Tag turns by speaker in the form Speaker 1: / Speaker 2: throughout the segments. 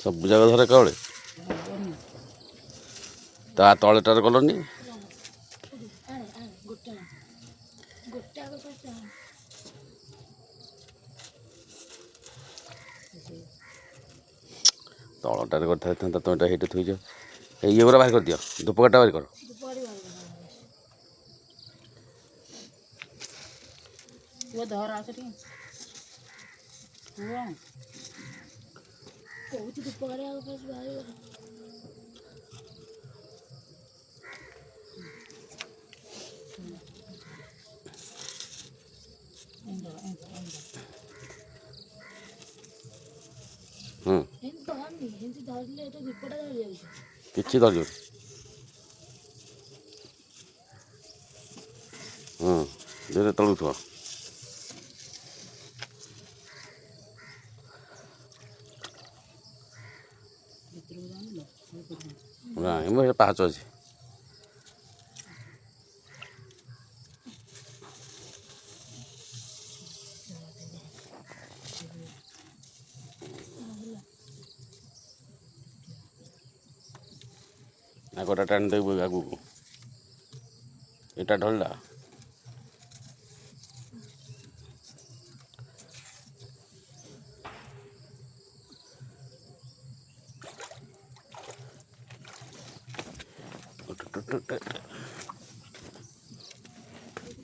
Speaker 1: ସବୁ ଜାଗା ଧରେ ଏକାବେଳେ ତା ତଳେଟାରେ କଲନି ତଳଟାରେ କରିଥାଇଥାନ୍ତା ତୁମେ ଏଇଟା ହେଇଟା ଥୋଇଛ ଇଏ ଗୁରା ବାହାର କରିଦିଅ ଧୂପକାଠଟା ବାହାର କର କିଛି ଧରିବ ଧୀରେ ତଳକୁ ଥିବ ନାଇଁ ମୋ ପାହାଚ ଅଛି ଆଗଟା ଟାଣି ଦେବୁ ଆଗକୁ ଏଇଟା ଢଳିଲା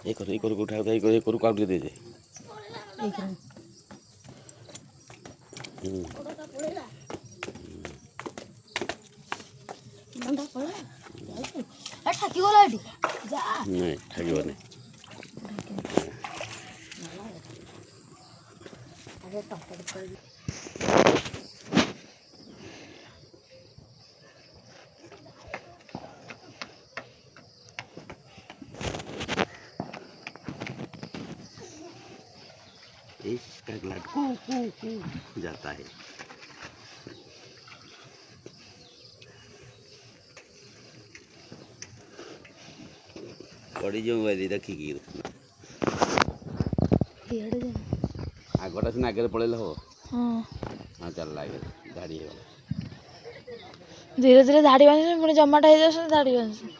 Speaker 1: এই করু উঠা এই করু কাউ দিয়ে দে ঠাকিবনি इसका ग्लाड कू कू कू जाता है पड़ी जो वाली देखिकी आगटा सिना आगे पड़ेल हो हाँ चल आगे धाड़ी हो
Speaker 2: धीरे धीरे धाड़ी बांधे पुणी जमाटा हो जाए धाड़ी बांधे